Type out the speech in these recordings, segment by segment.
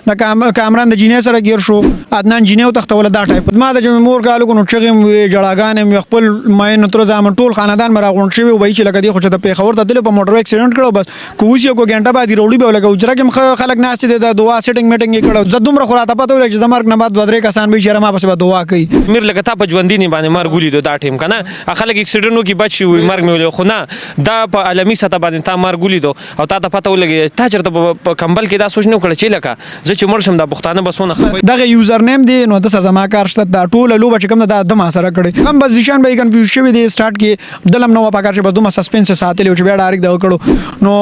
د کامران د جینې سره گیر شو عدنان جینې تختول دا ټایپ ما د مور کالو کو نو چغم جړاګان خپل ماین تر زامن ټول خاندان مرا غون شوی وای چې لکه دی خو چې د پیښور ته دل په موټر اکسیډنټ کړو بس کوسی کو غنټه بعد وروړي به لکه اجره کې خلک ناست دي د دعا سیټینګ میټینګ کړو زدومره خراته پته ولې چې زمرګ نه بعد ودرې کسان به شرما پس به دعا کوي میر لکه تا په ژوندۍ باندې مار ګولې دا ټیم کنه خلک اکسیډنټو کې بچي وي مرګ مې خو نه دا په عالمي سطح باندې تا مار ګولې دو او تا ته پته ولګي تا چرته په کمبل کې دا سوچ نه کړ چې لکه زه چې مړ شم د پښتانه بسونه خبرې دغه یوزر نیم دی نو د سزا ما کار شته دا ټول لوبه چې کوم د ما سره کړي هم بس ځشان به کنفیوز شوی دی سٹارټ کې دلم نو پکار چې بس دوه سسپنس ساتلی چې بیا ډایرکټ دا کړو نو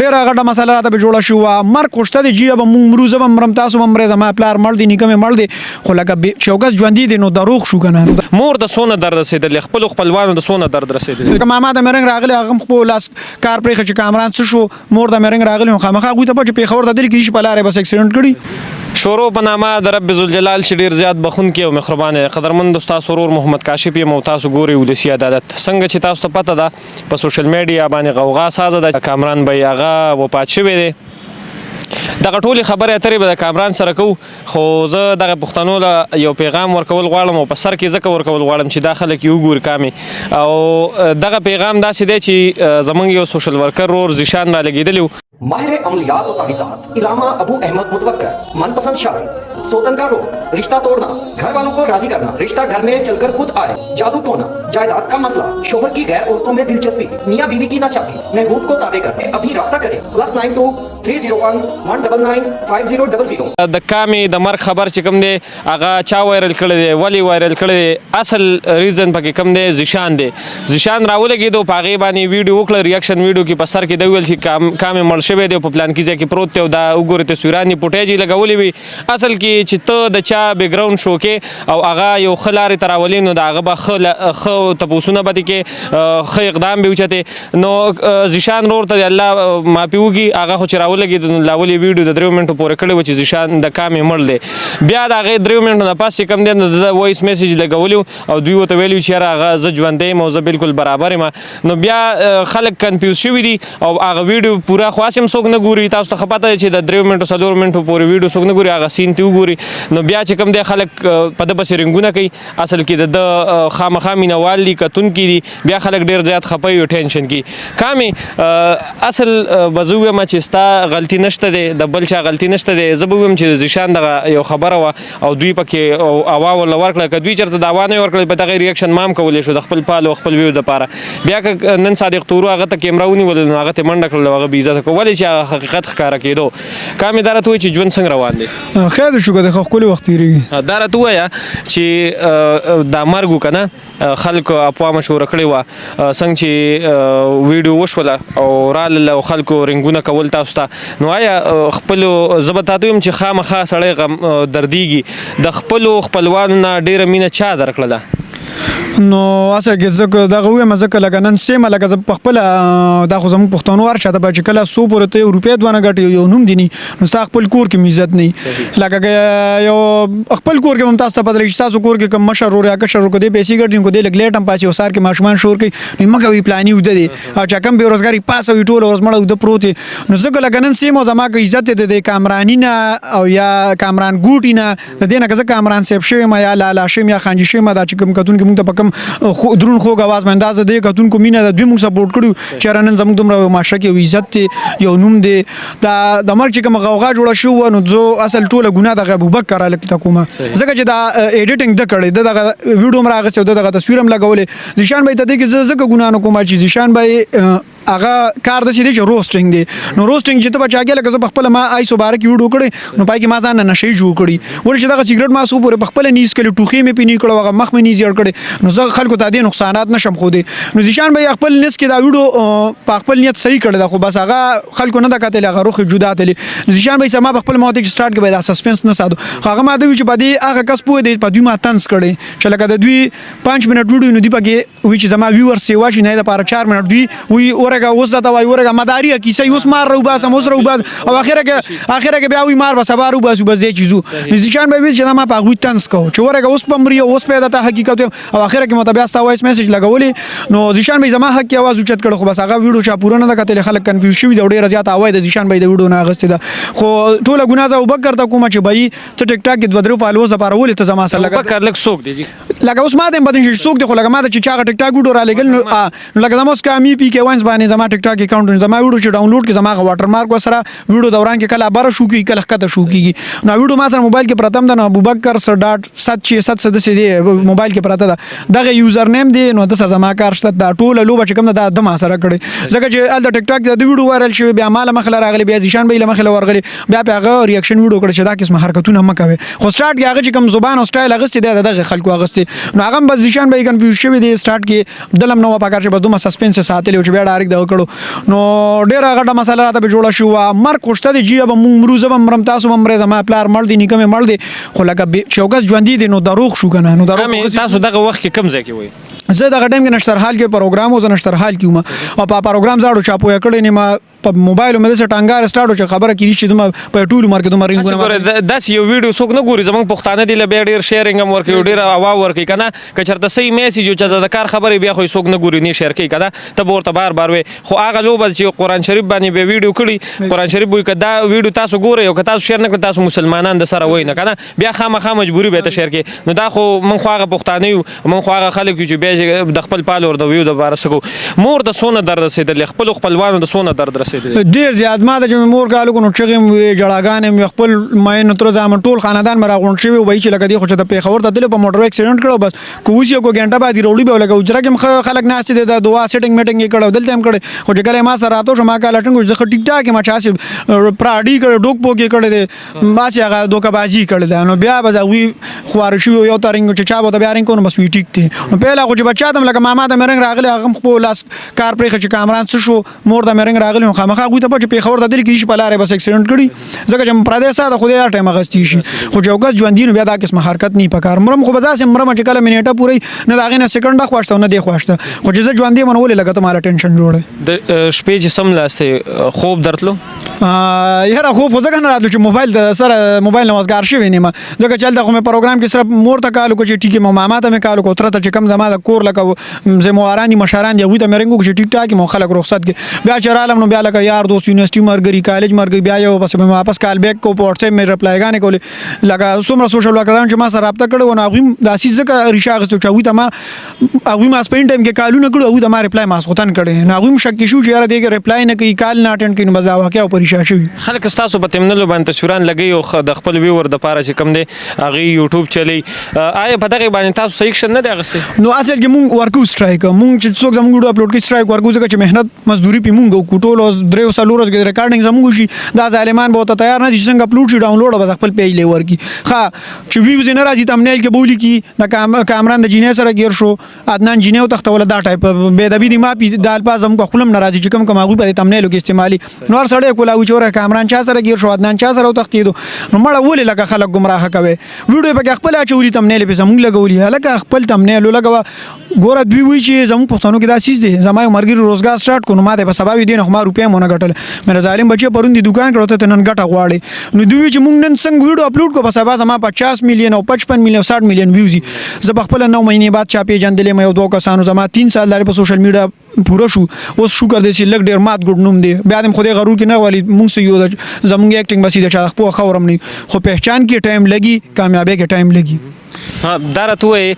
ډیره غټه مسله راته به جوړه شو مر کوشته دی جیب مروزه مرم تاسو ممرزه ما پلار مړ دی نیکه مړ دی خو لکه چوکس ژوندۍ دی نو دروغ شو کنه مور د سونه درد رسیدل خپلوانو د سونه درد رسیدل که ماما د مرنګ راغلی هغه خپل لاس کار پرې چې کامران څه شو مور د مرنګ راغلی خامخا غوته په پیښور د دل کې په لارې بس اکسیډنټ کړی شروع په نامه د رب ذوالجلال چې ډیر زیات بخون کې او مهربان قدرمند استاد سرور محمد کاشف یم او تاسو ګوري ولسی عدالت څنګه چې تاسو ته پته ده په سوشل میډیا باندې غوغا سازه د کامران بای هغه وفات شوی دی دغه ټولې خبرې اترې به د کامران سره کوو خو زه دغه پښتنو له یو پیغام ورکول غواړم او په سر کې ځکه ورکول غواړم چې دا خلک یې وګوري کامې او دغه پیغام داسې دی چې زموږ یو سوشل ورکر ورور ذیشان را لګېدلی و माहिर अमलियात और तावीज़ात इलामा अबू अहमद मुतवक्कर मनपसंद शादी सोतन का रोग रिश्ता तोड़ना घर वालों को राजी करना रिश्ता घर में चलकर खुद आए जादू टोना जायदाद का मसला शोहर की गैर औरतों में दिलचस्पी मियाँ बीवी की नाचाकी महबूब को ताबे करके अभी राब्ता करें +92 301 199 5000 د کامې د مرګ خبر چې کوم دی هغه چا وایرل کړی دی ولې وایرل کړی دی اصل ریزن پکې کوم دی ذیشان راولګېدو په هغې باندې ویډیو وکړه ریاکشن ویډیو کې په سر کې د ویل چې کامې مړ شوی دی په پلان کې ځای کې پروت دی او دا وګورې تصویران یې پوټیج یې لګولې وي اصل کې چې ته د چا بیکګراوند شو کې او هغه یو ښه لارې ته راولې نو د هغه به ښه تپوسونه به دې کې ښه اقدام به اوچتې نو ذیشان رور ته الله معافي وکړي هغه خو چې راولګېد نو لاولې ویډیو د 3 منټو پورې کړی و چې ذیشان د کامې مړ دی بیا د هغې 3 منټو نه پس چې کوم دی نو د وایس میسیج لګولي او دوی ورته ویلي چې یاره هغه زه ژوندی یم او زه بالکل برابر یم نو بیا خلک کنفیوز شوي دي او هغه ویډیو پوره خو هسې هم څوک نه ګوري تاسو ته ښه پته ده چې د 3 منټو 4 منټو پورې ویډیو څوک نه ګوري هغه سین ته وګوري نو بیا چې کوم دی خلک په ده پسې رنګونه کوي اصل کې د خامخا مینهوال دي کتونکي دي بیا خلک ډېر زیات خفه وي او ټینشن کوي کامې اصل به زه ووایم چې ستا غلطي نشته دی د بل چا غلطي نشته دی زه به ووایم چې د ذیشان دغه یو خبره وه او دوی پکې هوا ورله ورکړه که دوی چېرته د هوا نه یې ورکړل په دغه ریاکشن ما هم کولی شو د خپل پال او خپل ویو دپاره بیا که نن صادق تورو هغه ته کیمره ونیول نو هغه ته منډه کړل او هغه بې عزته کړو ولې چې هغه حقیقت ښکاره کېدو کامې دا راته ووایي چې ژوند څنګه روان دی خیر شو که د ښکلي وخت تېرېږي دا راته ووایه چې دا مرګ و که نه خلکو افوا مشوره کړې وه څنګه چې ویډیو وشوله او رالل او خلکو رنګونه کول تاسو ته نو آیا خپلو زه به تاته ویم چې خامخا سړی دردیږي د خپلو خپلوانو نه ډېره مینه چا درکړله نو اسه کې زه دغه وایم ځکه لکه نن سیمه لکه زه په خپله دا خو زموږ پښتانو ورشه ده چې کله 100 پورې ته 1 روپۍ دوه نه ګټې یو نوم دي نو ستا خپل کور کې عزت نه لکه یو خپل کور کې هم تاسو ته پته لګي چې ستاسو کور کې کوم مشر ورور یا کشر ورور کو دی پیسې ګټي کو دی لږ لیټ هم پاسي او سار کې ماشومان شور کوي نو مګه وی پلاني وده دي او چې کم بېروزګاري پاسه وي ټول ورځ مړه وده پروت نو ځکه لکه نن سیمه زما کې عزت دی د کامرانی نه او یا کامران ګوټی نه د دې نه که زه کامران صاحب شوی یم یا لالا شوی یم یا خانجي شوی یم دا چې کوم کتونکي موږ ته په کوم درون خوږ اواز باندې اندازه دی کتونکو مینه د دوی موږ سپورټ کړو چې نن زموږ دومره معاشره کې یو عزت دی یو نوم دی دا د مرګ چې کوم غوغا جوړه شو نو زه اصل ټوله ګناه د ابوبکر الکته کومه ځکه چې دا ایډیټینګ د کړی دغه ویډیو مراغه څه دغه تصویر هم لګولې ذیشان بای ته دی کې زه ګناه نه کوم چې ذیشان بای هغه کار د چې روسټینګ دی نو روسټینګ چې ته بچا کې لکه زه خپل ما آی سو بار کې ویډیو کړی نو پای کې ما ځان نه شي جوړ کړی ول چې دغه سیګریټ ما سو پورې خپل نیس کړي ټوخي مې پینې کړو هغه مخ مې نیز جوړ کړي نو زه خلکو ته دې نقصانات نشم خو دې نو ذیشان بای خپل نیس کې دا ویډیو په خپل نیت صحیح کړی دا خو بس هغه خلکو نه دا کتل هغه روخ جدا تل ذیشان بای سما خپل موت کې سٹارټ کې دا سسپنس نه ساتو هغه ما دوی چې په دې هغه کس پوه دی په دوی ما تنس کړي چې لکه د دوی 5 منټ ویډیو نو دی پکې وی چې زما ویور سیوا چې نه دا پر 4 منټ دوی وی ورګه اوس دا وای ورګه مداري کیسه اوس مار رو باسم اوس رو باس او اخره کې بیا وی مار بس بارو باسو بس دې چیزو نزیشان به چې ما په غوي تنس کو چې ورګه اوس پمري اوس پیدا ته حقیقت او اخره کې متبیا ستا وایس میسج لګولې نو زیشان به زما حق کې आवाज اوچت کړ خو بس هغه ویډیو چا پوره نه کتل خلک کنفیوز شوی دی ډیر زیات اوای د زیشان به د ویډیو نه غستې ده خو ټوله ګناه او بکر ته کومه چې بای ته ټیک ټاک کې بدرو فالوز لپاره ولې ته زما سره لګا بکر لک سوق دی لکه اوس ما دې بدن شي سوق دی خو لکه ما ته چې چا ټیک ټاک ویډیو را لګل نو لکه زما اوس کامی پی کې وانس باندې زما ټیک ټاک اکاونټ زما ویډیو چې ډاونلوډ کې زما واټر مارک وسره ویډیو دوران کې کله بار شو کې کله کته شو کې نو ویډیو ما سره موبایل کې پرتم ده نو ابوبکر .767 دی موبایل کې پراته ده دغه یوزر نیم دی نو د زما کار شته دا ټوله لوبه چې کوم د ما سره کړي ځکه چې ال د ټیک ټاک د ویډیو وایرل شوی بیا مال مخله راغلی بیا ځیشان به مخله ورغلی بیا په هغه ریاکشن ویډیو کړی چې دا قسم حرکتونه مکوي خو سٹارټ کې هغه چې کوم زبان او سټایل هغه دی دغه خلکو هغه نو هغه بس ځیشان به کنفیوز شوی دی سٹارټ کې دلم نو پکار چې بس دوه سسپنس ساتلی چې بیا ډایرکټ دا کړو نو ډیر هغه مسله راته به جوړه شو مر کوشته دی جیب مروزه مرم تاسو ممرزه ما پلار مړ دی نیکه مړ دی خو لکه چوکس ژوند دی نو دروغ شو کنه نو دروغ تاسو دغه وخت کې کم ځای کې وای زه دغه ټایم کې نشترحال کې پروګرام او نشترحال کې او په پروګرام زاړو چاپو کړی نه ما په موبایل مې د ټانګار سٹارټ چې خبره کیږي چې دومره په ټولو مارکیټ دومره رینګونه داس یو ویډیو څوک نه ګوري زمونږ پښتانه دی له ډیر شیرینګ هم ورکوي ډیر اوا ورکوي کنه که چېرته صحیح میسیج او چې د کار خبرې بیا خو څوک نه ګوري نه شیر کوي کنه ته به ورته بار بار وي خو هغه لوبه چې قرآن شریف باندې به ویډیو کړي قرآن شریف وایي که دا ویډیو تاسو ګورئ او که تاسو شیر نه کړئ تاسو مسلمانان د سره وایي نه کنه بیا خامخا مجبوري به ته شیر کړي نو دا خو مونږ خو هغه پښتانه یو مونږ خو هغه خلک یو چې بیا د خپل پال ور د ویو دپاره څه کوو مور د څونه درد رسېدلی خپلو خپلوانو د څونه درد رسېدلی ډېر زیات ما د چې مور کالو کو نو چغې مې جړاګانې مې خپل ماین تر ځامن ټول خاندان مې راغونډ شوی وای چې لکه دی خو چې د پیښور ته تللی په موټر اکسیډنټ کړو بس کو اوس یو ګنټه بعد وروړي به لکه اجره کې خلک ناست دي د دعا سیټینګ میټینګ یې کړو دلته هم کړی خو چې کله ما سره راته شو ما کاله ټنګ زه ټیک ټاک ما چاسې پراډي کړ ډوک پوکې کړی دی باسي هغه دوکبازي کړی دی نو بیا به وی خوار شو یو ترنګ چې چا به بیا رنګ کو نو بس وی ټیک دی نو پیله خو چې بچا دم لکه ماما د مرنګ راغلی هغه خپل لاس کار پرې چې کامران څه شو مور د مرنګ راغلی نو خامخا غوي ته په پیښور ته دل کې په لارې بس اکسیډنټ کړی ځکه چې پردیس ساده خو دې ټایم غستی شي خو چې اوګه ژوند دی نو بیا دا قسم حرکت نه پکار مرم خو بزاس مرم چې کله منیټه پوری نه داغه نه سکند خواشته نه دی خواشته خو چې ژوند دی منول لګه ته مال ټینشن جوړه د شپې چې سم لاسته خوب درتلو یاره خوب ځکه نه راتلو چې موبایل د سره موبایل نه وزګار شوی نه ما ځکه چې دغه مې پروګرام کې صرف مور ته کالو کو چې ټیک مو ماما ته مې کالو کو تر ته چې کم زما د کور لکه زمواران دي مشران دی وي ته مې رنګو چې ټیک ټاک مو خلک رخصت کې بیا چې عالم نو بیا لکه یار دوست یونیورسيټي مرګري کالج مرګ بیا یو بس مې واپس کال بیک کو په واتس اپ مې ریپلای غانې کولې لکه څومره سوشل ورکران چې ما سره رابطه کړو نو هغه د اساس ځکه ریشا غستو چې وي ته ما هغه ما سپین ټایم کې کالونه کړو هغه د ما ریپلای ما سوتن کړي نو هغه شک شو چې یاره دغه ریپلای نه کوي کال نه اټینډ کوي نو مزه واقعا پریشان شوی خلک تاسو په تمنلو باندې تصویران لګي او د خپل ویور د پاره چې کم دی هغه یوټیوب چلی آیا په دغه باندې تاسو صحیح شن نه دی اغسته نو اصل کې مونږ ورکو سټرایک مونږ چې څوک زموږ ویډیو اپلوډ کوي سټرایک ورکو ځکه چې مهنت مزدوري پې مونږ کوټول درې سالورز کې ریکارډینګ زموږ شي دا ظالمان به ته تیار نه دي چې څنګه اپلوډ شي ډاونلوډ به خپل پیج لور کی ښه چې ویوز نه راځي تمنیل کې بولی کی د کامران د جینې سره گیر شو عدنان جینې او تختول دا ټایپ به د بي دي ما پی د الفاظ هم خپلم ناراضي چې کوم هغه په تمنیل کې استعمالي نور سړی کولاوي چې کامران چا سره گیر شو عدنان چا سره تختیدو نو مړه ولې لکه خلک گمراه کوي ویډیو په خپل اچولي تمنیل په زموږ لګولي هلکه خپل تمنیل لګوا ګوره دوی وی چې زموږ پښتنو کې دا چیز دی زما مرګي روزګار سٹارټ کو نو ما د په سبب دي نه ما روپیا مونږ غټل مې ظالم بچي پروندي دکان کړو ته نن غټه غواړي نو دوی چې مونږ نن څنګه ویډیو اپلوډ کو په سبب زما 50 میلیون او 55 میلیون 60 میلیون ویوز زه خپل 9 مهینې بعد چا پیجندلې مې دوه کسانو زما 3 سال لري په سوشل میډیا پورا شو اوس شو کړ دې چې لګ ډیر مات ګډ نوم دی بیا د خدای غرور کې نه والی مونږ سه یو زمونږ اکټینګ بسې د چا خپل خبرم نه خو پہچان کې ټایم لګي کامیابی کې ټایم لګي دا راته وایي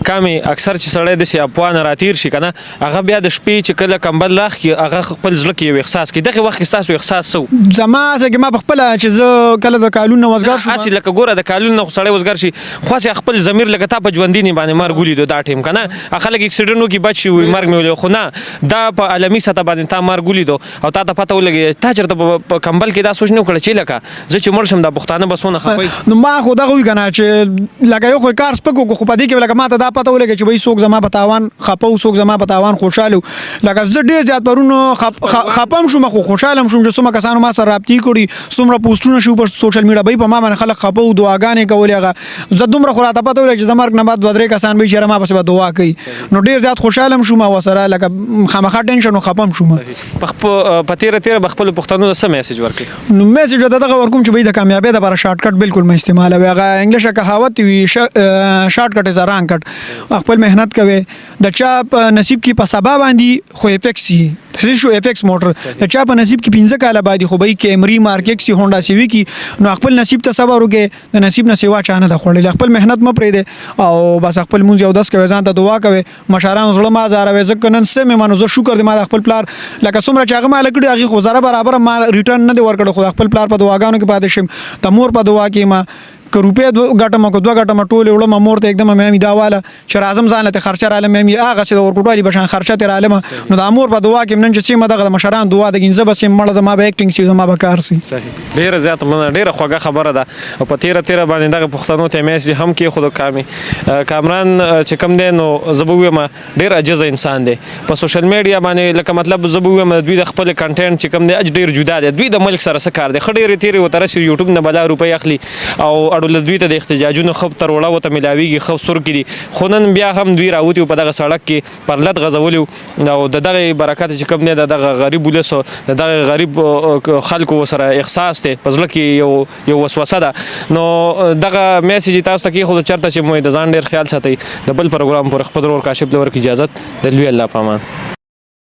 کامې اکثر چې سړی داسې افغان راتیر شي که نه هغه بیا د شپې چې کله کمبل راخکي هغه خپل زړه کې یو احساس کوي دغې وخت کې ستاسو احساس څه زما څه کې ما په خپله چې زه کله د کالون نه وزګار شوم هسې لکه ګوره د کالون نه خو سړی وزګار شي خو هسې خپل ضمیر لکه تا په ژوندینې باندې مرګ ولیدو دا ټایم که نه خلک اکسیډنټ وکړي بچ شي وي مرګ مې ولیدو خو نه دا په عالمي سطح باندې تا مرګ ولیدو او تا ته پته ولګي تا چېرته په کمبل کې دا سوچ نه وکړه چې لکه زه چې مړ شم دا پښتانه به څونه خفه نو ما خو دغه وي که نه چې لکه یو خو د کار سپکو خو په دې کې لکه ماته دا پته ولګي چې وای څوک زما په تاوان خپه او څوک زما په تاوان خوشاله لکه زه ډیر زیات پرونو خپم شوم خو خوشاله شوم چې څومره کسانو ما سره رابطې کړي څومره پوسټونه شو په سوشل میډیا به په ما باندې خلک خپه او دعاګانې کولې هغه زه دومره خو راته پته ولګي چې زمرګ نه بعد دوه درې کسان به چې ما پسې به دعا کوي نو ډیر زیات خوشاله شوم او سره لکه خامخا ټینشن او خپم شوم په تیره بخپل پښتنو ته څه میسج ورکړي نو میسج دغه ورکوم چې به د کامیابی لپاره شارټ کټ بالکل مې استعمالوي هغه انګلیش کهاوت وي شارټ کټ از رانګ کټ خپل مهنت کوي د چا په نصیب کې په سبا باندې خو افیکس شي شو افیکس موټر د چا په نصیب کې 15 کاله باندې خو به کیمری مارکیټ سی هونډا سی وی کې نو خپل نصیب ته صبر وکړي د نصیب نه سیوا چانه د خړل خپل مهنت م پرې دي او بس خپل مونږ یو 10 کوي ځان ته دعا کوي مشران زړه ما زاروي ځکه نن سم منو زه شکر دې ما خپل پلار لکه څومره چې هغه مال کړی هغه خو زره برابر ما ریټرن نه دی ورکړ خو خپل پلار په دعاګانو کې پاتې شم د مور په دعا کې ما که روپیا ګټم کو دوه ګټم ټول وړم مور ته एकदम مې دا واله چې راځم ځان ته خرچه رااله مې هغه څه ورکوټالي بشان خرچه تر عالم نو د امور په دعا کې نن چې ما دغه مشران دعا د ګنځه بس مړه زما به اکټینګ سی زما به کار سي صحیح ډیره زیات ډیره خوږه خبره ده او په تیره باندې دغه پښتنو ته میسج هم کې خود کامي کامران چې کم دی نو زبوي ما ډیر عجز انسان دی په سوشل میډیا باندې لکه مطلب زبوي ما دوی د خپل کنټینټ چې کم دی ډیر جدا دی دوی د ملک سره سره دی خډيره تیره وتر شي یوټیوب نه بلا روپۍ اخلي او اډول دوی ته د احتجاجونو خب تر وړه وته ملاویږي خو سر کړي خو نن بیا هم دوی راوتی په دغه سړک کې پر لټ غزولو او دغه برکات چې کوم نه دغه غریب ولسو دغه غریب خلکو سره احساس ته پزله کې یو وسوسه ده نو دغه میسج تاسو ته کې خو چرته چې مو د ځان ډیر خیال ساتي د بل پروګرام پر خپل ور کاشف لور کی اجازه د لوی الله پامان